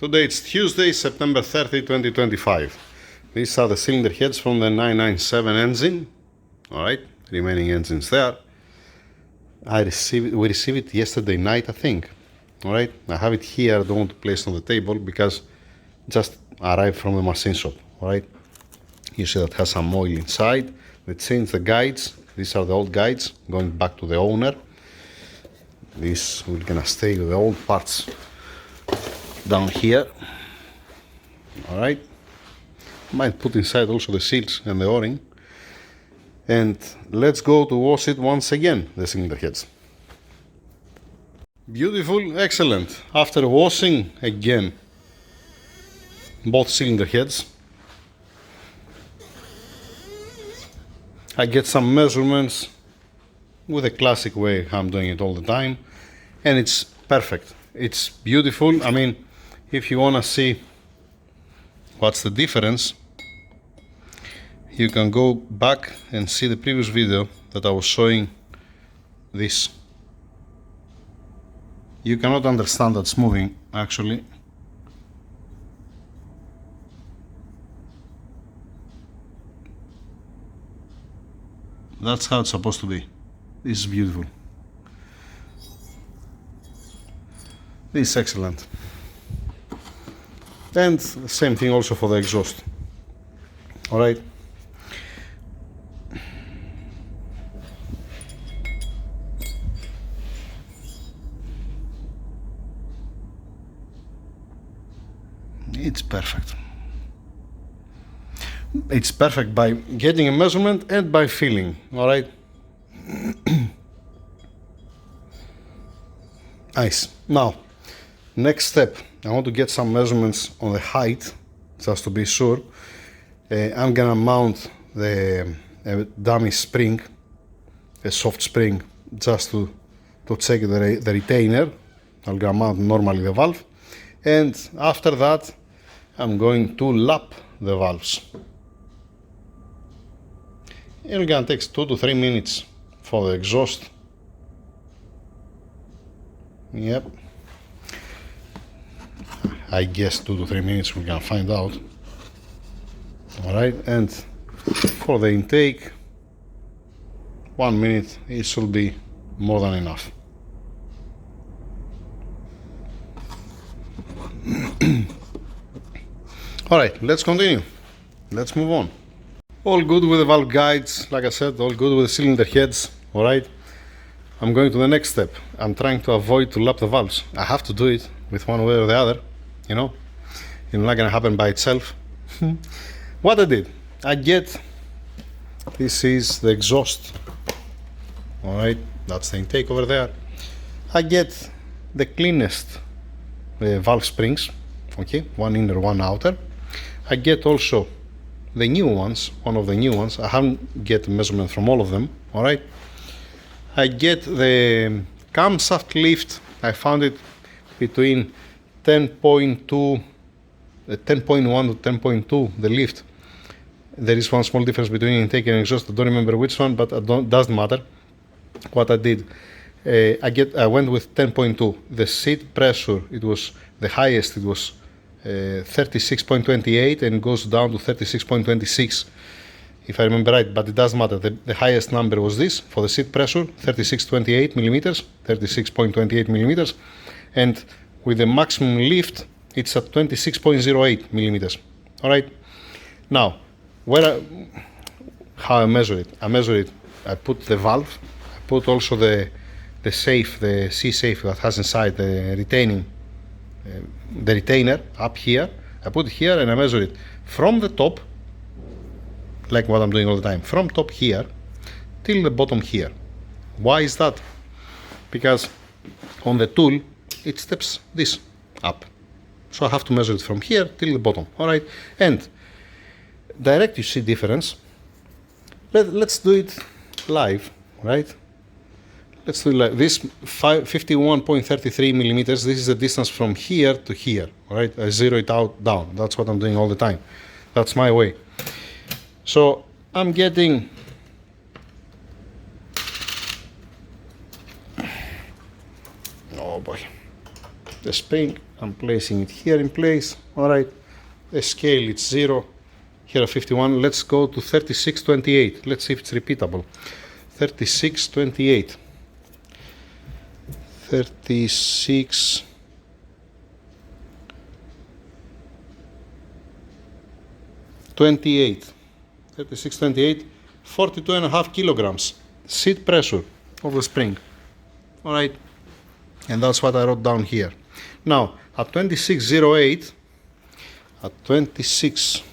Today it's Tuesday, September 30, 2025. These are the cylinder heads from the 997 engine. Alright, remaining engines there. We received it yesterday night, I think. Alright, I have it here, I don't want to place it on the table because it just arrived from the machine shop. Alright, you see that it has some oil inside. They changed the guides. These are the old guides going back to the owner. This we're gonna stay with the old parts down here. Alright, might put inside also the seals and the o-ring. And let's go to wash it once again, the cylinder heads. Beautiful, excellent. After washing again both cylinder heads, I get some measurements with a classic way I'm doing it all the time, and it's perfect. It's beautiful. I mean, if you want to see what's the difference, you can go back and see the previous video that I was showing this. You cannot understand that's moving actually. That's how it's supposed to be. This is beautiful. This is excellent. And the same thing also for the exhaust. Alright. It's perfect. It's perfect by getting a measurement and by feeling. Alright. Nice. Now, next step, I want to get some measurements on the height, just to be sure. I'm gonna mount the dummy spring, a soft spring, just to check the retainer. I'm gonna mount normally the valve, and after that, I'm going to lap the valves. It's gonna take 2 to 3 minutes for the exhaust. Yep. I guess 2 to 3 minutes, we're gonna find out. Alright, and for the intake, 1 minute, it should be more than enough. Alright, let's continue. Let's move on. All good with the valve guides, like I said, all good with the cylinder heads. Alright, I'm going to the next step. I'm trying to avoid to lap the valves. I have to do it with one way or the other, you know. It's not gonna happen by itself. What I did, I get, this is the exhaust. Alright, that's the intake over there. I get the cleanest valve springs, okay, one inner, one outer. I get also the new ones, one of the new ones. I haven't get measurement from all of them. Alright, I get the camshaft lift. I found it between 10.1 to 10.2, the lift. There is one small difference between intake and exhaust. I don't remember which one, but it doesn't matter. What I did, I went with 10.2. The seat pressure, it was the highest, it was 36.28, and goes down to 36.26, if I remember right, but it doesn't matter. The highest number was this for the seat pressure, 36.28 millimeters, 36.28 millimeters, and with the maximum lift, it's at 26.08 millimeters. All right. Now, how I measure it? I put the valve. I put also the safe, the C-safe that has inside the retainer up here. I put it here and I measure it from the top, like what I'm doing all the time, from top here till the bottom here. Why is that? Because on the tool it steps this up, so I have to measure it from here till the bottom. All right, and direct you see difference. Let's do it live, right? Let's do it like this. 51.33 millimeters. This is the distance from here to here. All right, I zero it out down. That's what I'm doing all the time. That's my way. So I'm getting Oh boy. the spring, I'm placing it here in place. All right, the scale it's 0, here 51. Let's go to 36.28. Let's see if it's repeatable. 36.28. 36. 28. 36.28. 42.5 kilograms. Seat pressure of the spring. All right, and that's what I wrote down here. Now at 26.08, at 26.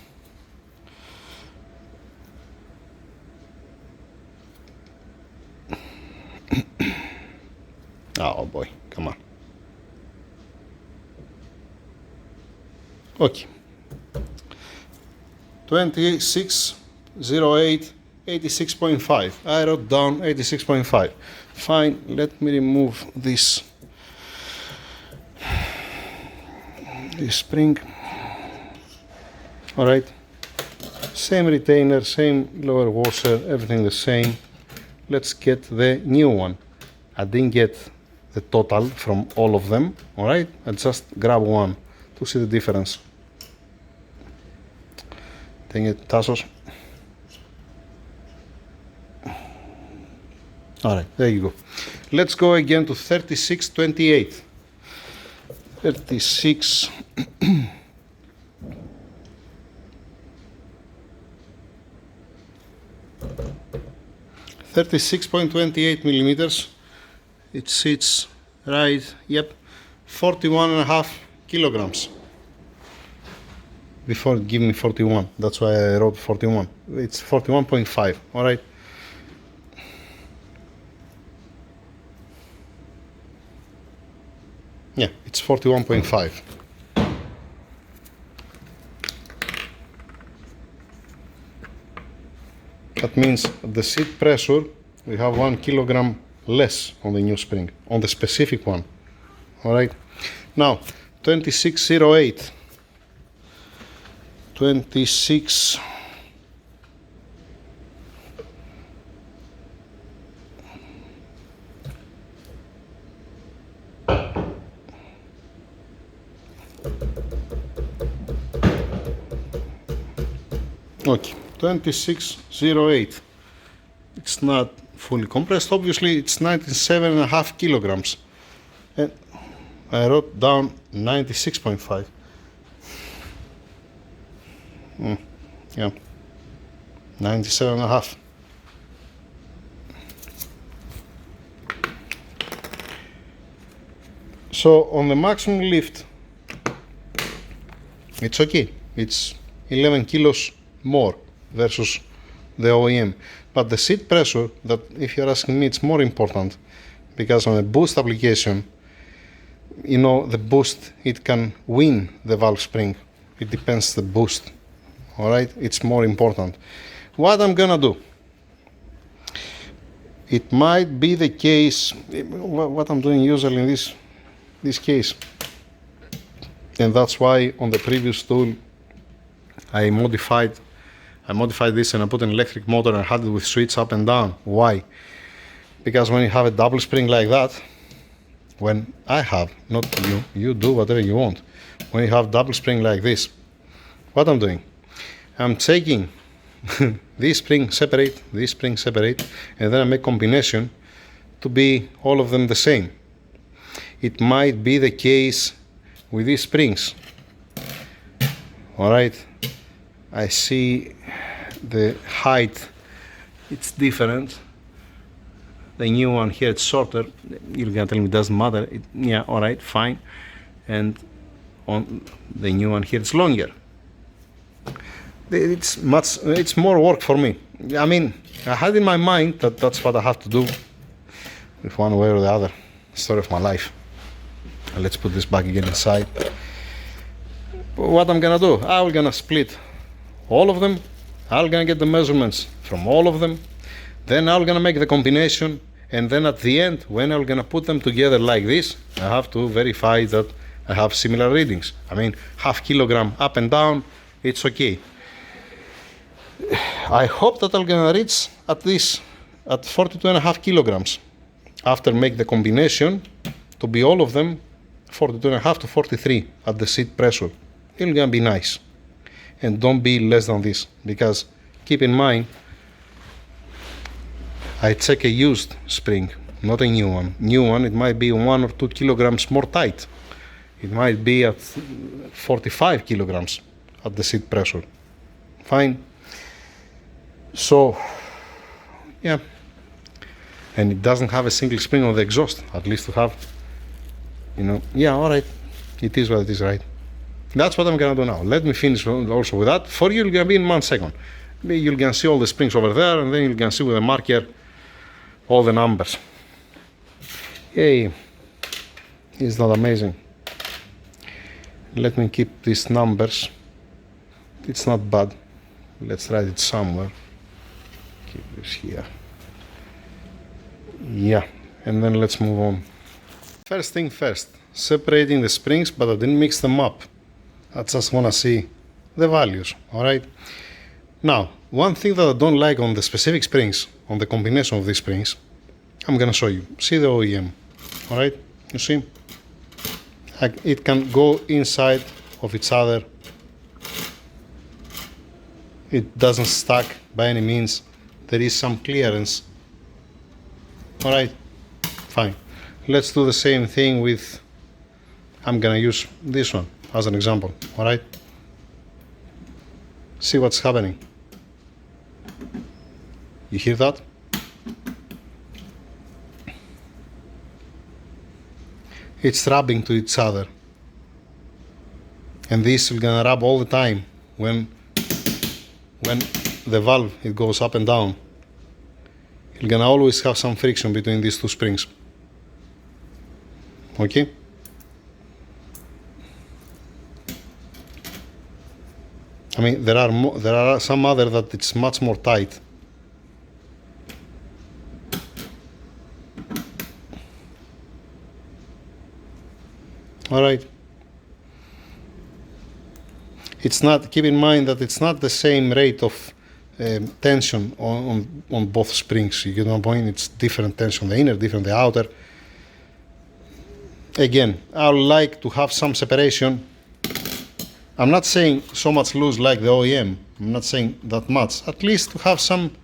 Oh boy, come on. Okay. 26.08, 86.5. I wrote down 86.5. Fine, let me remove this spring. All right. Same retainer, same lower washer, everything the same. Let's get the new one. I didn't get the total from all of them. All right. I just grab one to see the difference. Dang it, Tassos. All right, there you go. Let's go again to 36.28. 36. 36.28 millimeters. It sits right, yep, 41.5 kilograms. Before it gave me 41, that's why I wrote 41. It's 41.5, all right. Yeah, it's 41.5. That means the seat pressure, we have 1 kilogram less on the new spring, on the specific one. All right. Now, 26.08. 26. Okay, 26.08. It's not fully compressed. Obviously, it's 97.5 kilograms. And I wrote down 96.5. Yeah, 97.5. So on the maximum lift, it's okay. It's 11 kilos more versus the OEM. But the seat pressure, that if you're asking me, it's more important, because on a boost application, you know, the boost, it can win the valve spring. It depends the boost. All right, it's more important. What I'm gonna do, it might be the case, what I'm doing usually in this case, and that's why on the previous tool I modified this and I put an electric motor and had it with switch up and down. Why? Because when you have a double spring like that, when I have, not you do whatever you want. When you have double spring like this, what I'm doing, I'm taking this spring separate, and then I make combination to be all of them the same. It might be the case with these springs. All right, I see the height, it's different. The new one here, it's shorter. You're gonna tell me it doesn't matter. Yeah, all right, fine. And on the new one here, it's longer. It's more work for me. I mean, I had in my mind that that's what I have to do with one way or the other. Story of my life. And let's put this back again inside. What I'm gonna do, I'm gonna split all of them. I'm gonna get the measurements from all of them. Then I'm gonna make the combination. And then at the end, when I'm gonna put them together like this, I have to verify that I have similar readings. I mean, half kilogram up and down, it's okay. I hope that I'm gonna reach at 42.5 kilograms after make the combination to be all of them 42.5 to 43 at the seat pressure. It's gonna be nice. And don't be less than this, because keep in mind, I check a used spring, not a new one. New one, it might be 1 or 2 kilograms more tight. It might be at 45 kilograms at the seat pressure. Fine. So, yeah. And it doesn't have a single spring on the exhaust, at least to have, yeah, alright. It is what it is, right? That's what I'm gonna do now. Let me finish also with that. For you, you're gonna be in 1 second. You're gonna see all the springs over there, and then you're gonna see with a marker all the numbers. Yay. Isn't that amazing? Let me keep these numbers. It's not bad. Let's write it somewhere. Keep this here. Yeah, and then let's move on. First thing first, separating the springs, but I didn't mix them up. I just want to see the values, alright? Now, one thing that I don't like on the specific springs, on the combination of these springs, I'm gonna show you. See the OEM, alright? You see? It can go inside of each other. It doesn't stack by any means. There is some clearance. Alright, fine. Let's do the same thing with, I'm gonna use this one as an example, alright? See what's happening. You hear that? It's rubbing to each other. And this is gonna rub all the time when the valve it goes up and down. You're gonna always have some friction between these two springs. Okay? I mean, there are some other that it's much more tight. All right. It's not. Keep in mind that it's not the same rate of tension on both springs. You get my point? It's different tension, the inner, different the outer. Again, I would like to have some separation. I'm not saying so much loose like the OEM. I'm not saying that much. At least to have some,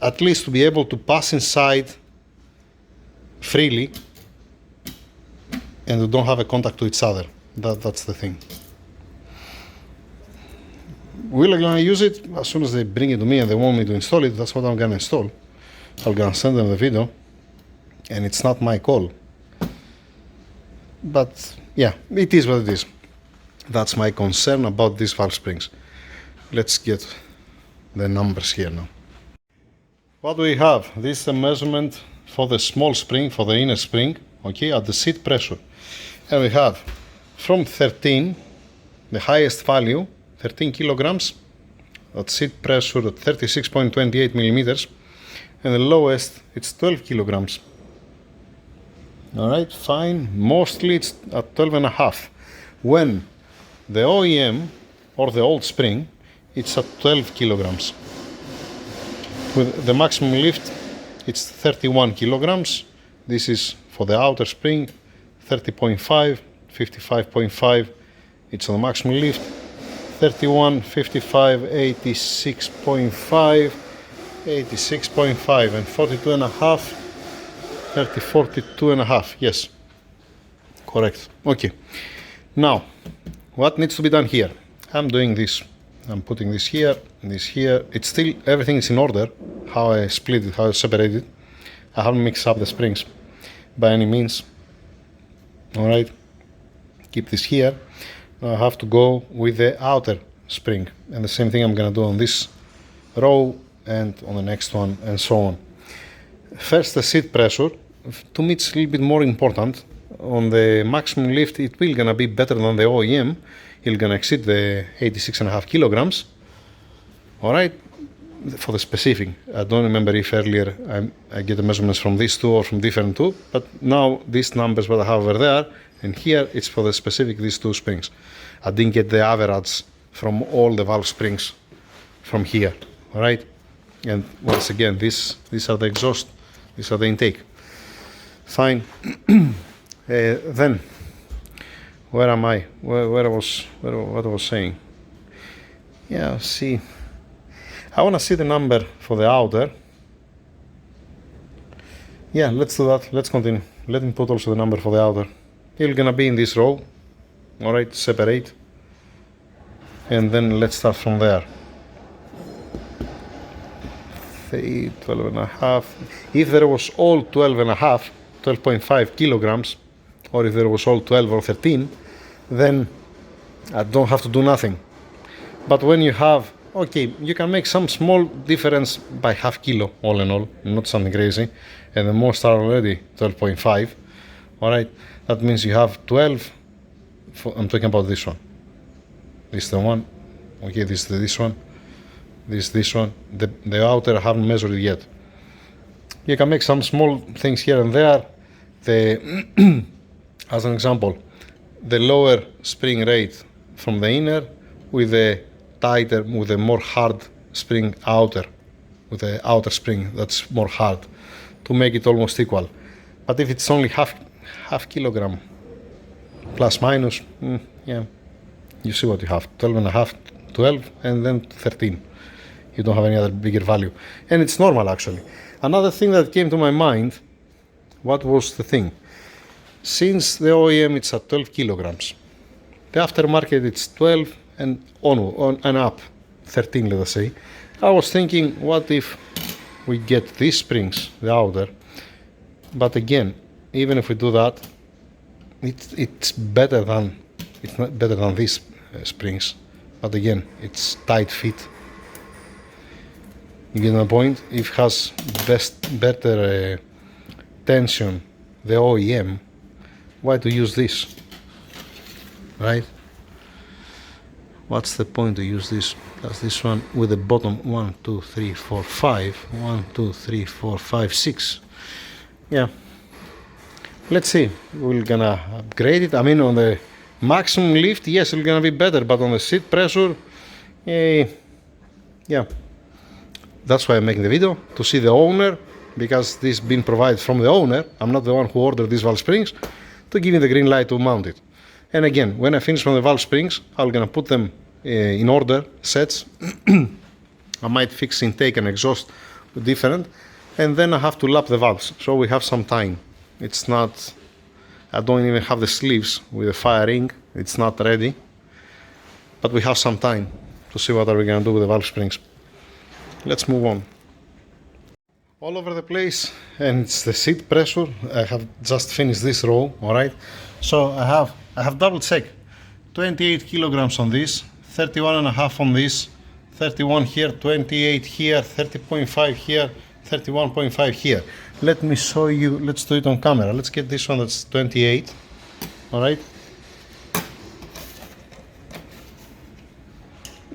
at least to be able to pass inside freely and to don't have a contact to each other. That's the thing. Will I gonna use it? As soon as they bring it to me and they want me to install it, that's what I'm gonna install. I'm gonna send them the video, and it's not my call. But yeah, it is what it is. That's my concern about these valve springs. Let's get the numbers here now. What do we have? This is a measurement for the small spring, for the inner spring, okay, at the seat pressure. And we have from 13, the highest value, 13 kilograms, at seat pressure at 36.28 millimeters, and the lowest, it's 12 kilograms. Alright, fine. Mostly it's at 12.5. When the OEM or the old spring, it's at 12 kilograms. With the maximum lift, it's 31 kilograms. This is for the outer spring, 30.5, 55.5. It's on the maximum lift. 31, 55, 86.5, 86.5, and 42.5, 30, 42.5. Yes, correct. Okay. Now, what needs to be done here? I'm doing this. I'm putting this here, this here. It's still, everything is in order. How I split it, how I separate it. I haven't mixed up the springs by any means. All right. Keep this here. Now I have to go with the outer spring, and the same thing I'm gonna do on this row and on the next one, and so on. First, the seat pressure. To me, it's a little bit more important. On the maximum lift, it will gonna be better than the OEM. It's gonna exceed the 86.5 kilograms. All right, for the specific. I don't remember if earlier I get the measurements from these two or from different two, but now these numbers what I have over there, and here it's for the specific these two springs. I didn't get the average from all the valve springs from here. All right, and once again, these are the exhaust, these are the intake. Fine. Then, where am I? What I was saying? Yeah, see, I want to see the number for the outer. Yeah, let's do that. Let's continue. Let me put also the number for the outer. You're gonna be in this row. All right, separate. And then let's start from there. 12 and a half. If there was all 12 and a half, 12.5 kilograms, or if there was all 12 or 13, then I don't have to do nothing. But when you have, okay, you can make some small difference by half kilo, all in all, not something crazy. And the most are already 12.5. All right, that means you have 12. I'm talking about this one. This is the one. Okay, this is this one. This one. The outer I haven't measured it yet. You can make some small things here and there. As an example, the lower spring rate from the inner with the tighter, with the more hard spring outer, with the outer spring that's more hard, to make it almost equal. But if it's only half kilogram, plus minus, yeah, you see what you have, 12 and a half, 12, and then 13. You don't have any other bigger value. And it's normal, actually. Another thing that came to my mind, what was the thing? Since the OEM it's at 12 kilograms, the aftermarket it's 12 and on and up, 13 let us say. I was thinking, what if we get these springs, the outer, but again, even if we do that, it's not better than these springs, but again, it's tight fit. You get my point? If it has better tension, the OEM, why to use this, right? What's the point to use this? That's this one with the bottom 1, 2, 3, 4, 5. 1, 2, 3, 4, 5, 6. Yeah. Let's see. We're gonna upgrade it. I mean, on the maximum lift, yes, it's gonna be better, but on the seat pressure, yeah. That's why I'm making the video, to see the owner, because this been provided from the owner. I'm not the one who ordered these valve springs, to give me the green light to mount it. And again, when I finish from the valve springs, I'm gonna put them in order, sets. I might fix intake and exhaust different, and then I have to lap the valves, so we have some time. It's not, I don't even have the sleeves with the firing, it's not ready, but we have some time to see what are we gonna do with the valve springs. Let's move on. All over the place, and it's the seat pressure. I have just finished this row, all right? So I have double check, 28 kilograms on this, 31 and a half on this, 31 here, 28 here, 30.5 here, 31.5 here. Let me show you, let's do it on camera. Let's get this one that's 28, all right?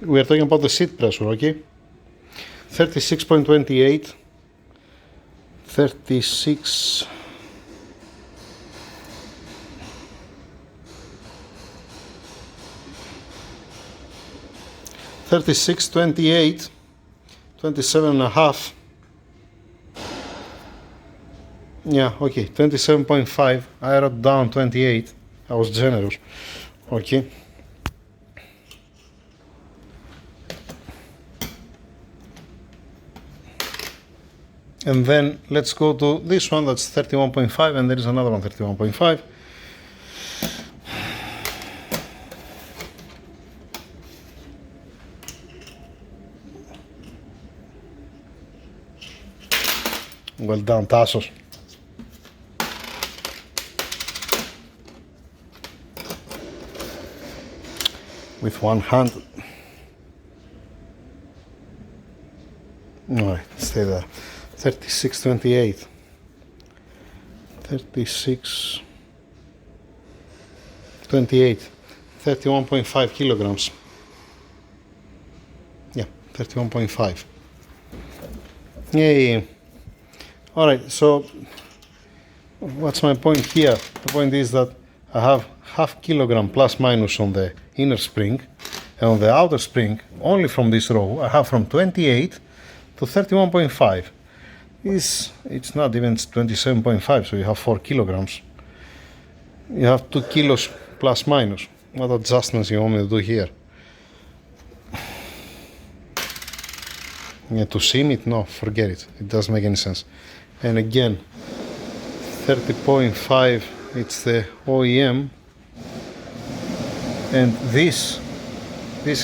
We are talking about the seat pressure, okay? 36.28, 36, 36, 28, 27 and a half. Yeah, okay, 27.5. I wrote down 28. I was generous. Okay. And then let's go to this one, that's 31.5, and there is another one, 31.5. Well done, Tassos. With one hand. Alright, stay there. 36.28. 36.28. 31.5 kilograms. Yeah, 31.5. Yay. Alright, so what's my point here? The point is that I have half kilogram plus minus on the inner spring, and on the outer spring, only from this row, I have from 28 to 31.5. It's not even 27.5, so you have 4 kilograms. You have 2 kilos plus minus. What adjustments you want me to do here? Yeah, to sim it? No, forget it. It doesn't make any sense. And again, 30.5, it's the OEM. And this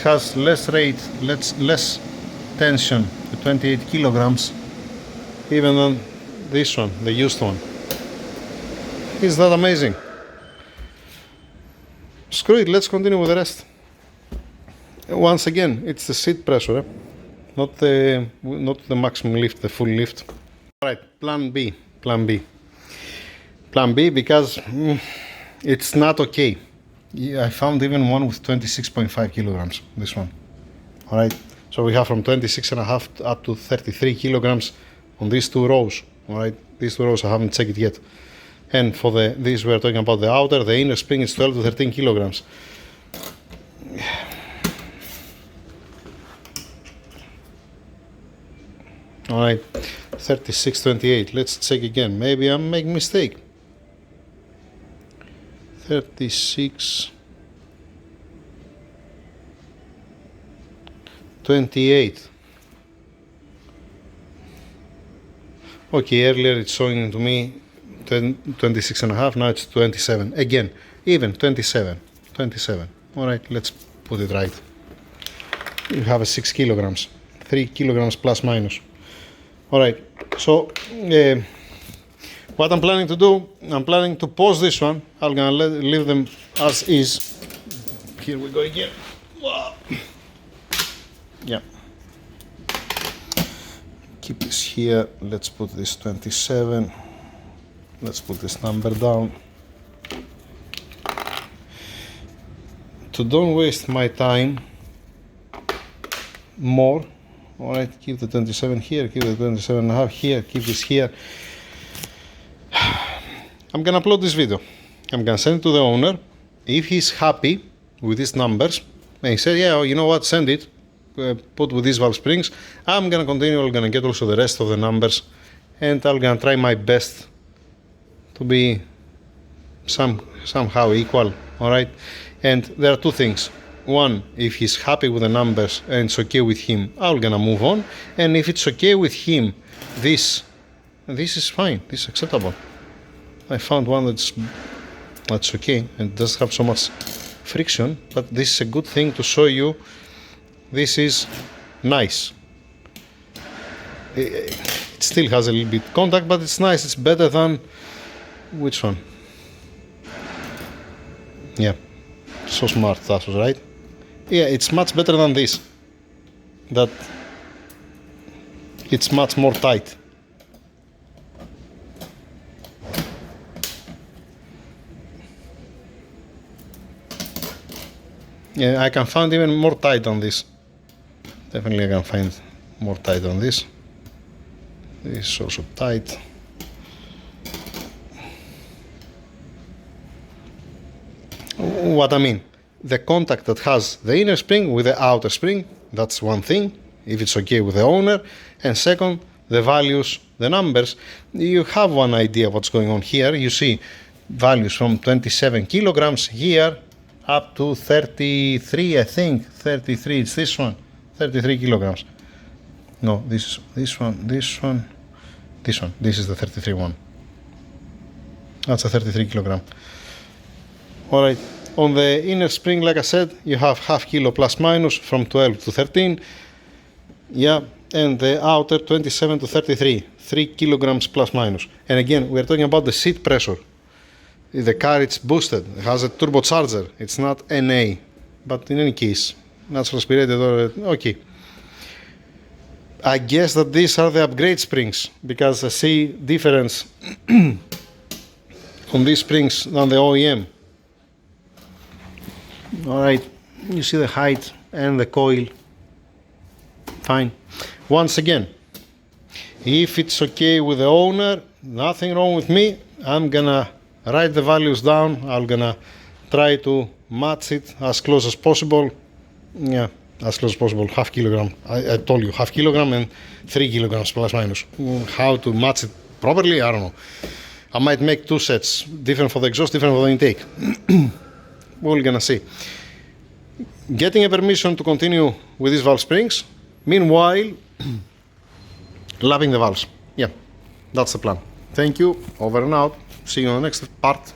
has less rate, less tension, 28 kilograms, even than this one, the used one. Is that amazing? Screw it, let's continue with the rest. Once again, it's the seat pressure, not the maximum lift, the full lift. Alright, plan B, because it's not okay. Yeah, I found even one with 26.5 kilograms, this one. Alright, so we have from 26.5 up to 33 kilograms on these two rows. Alright, these two rows I haven't checked it yet. And for this we're talking about the outer, the inner spring is 12 to 13 kilograms. Alright, 36.28, let's check again, maybe I'm making a mistake. 36.28. Okay, earlier it's showing to me 26.5, now it's 27. Again, even 27. Alright, let's put it right. You have a 6 kilograms, 3 kilograms plus minus. Alright, so what I'm planning to do, I'm planning to pause this one. I'm gonna leave them as is. Here we go again. Yeah. Keep this here. Let's put this 27. Let's put this number down. To don't waste my time more. Alright, keep the 27 here, keep the 27.5 here, keep this here. I'm gonna upload this video. I'm gonna send it to the owner. If he's happy with these numbers, and he said, yeah, you know what, send it, put with these valve springs, I'm gonna continue, I'm gonna get also the rest of the numbers, and I'm gonna try my best to be somehow equal, alright? And there are two things. One, if he's happy with the numbers and it's okay with him, I'm gonna move on. And if it's okay with him, this is fine, this is acceptable. I found one that's okay and doesn't have so much friction, but this is a good thing to show you this is nice. It still has a little bit contact, but it's nice, it's better than which one? Yeah, so smart that was, right? Yeah, it's much better than this. That it's much more tight. Yeah, I can find even more tight on this. Definitely I can find more tight on this. This is also tight. What I mean, the contact that has the inner spring with the outer spring, that's one thing, if it's okay with the owner. And second, the values, the numbers, you have one idea what's going on here. You see values from 27 kilograms here up to 33, I think, 33, it's this one, 33 kilograms. No, this one, this is the 33 one. That's a 33 kilogram. Alright, on the inner spring, like I said, you have half kilo plus minus from 12 to 13. Yeah, and the outer 27 to 33, 3 kilograms plus minus. And again, we're talking about the seat pressure. The car, it's boosted, it has a turbocharger, it's not NA. But in any case, natural aspirated or okay. I guess that these are the upgrade springs, because I see difference on these springs than the OEM. Alright, you see the height and the coil. Fine. Once again, if it's okay with the owner, nothing wrong with me, I'm gonna write the values down. I'm gonna try to match it as close as possible. Yeah, as close as possible, half kilogram. I told you, half kilogram and 3 kilograms plus minus. How to match it properly, I don't know. I might make 2 sets, different for the exhaust, different for the intake. We're gonna see. Getting a permission to continue with these valve springs, meanwhile lapping the valves. Yeah, that's the plan. Thank you, over and out. See you on the next part.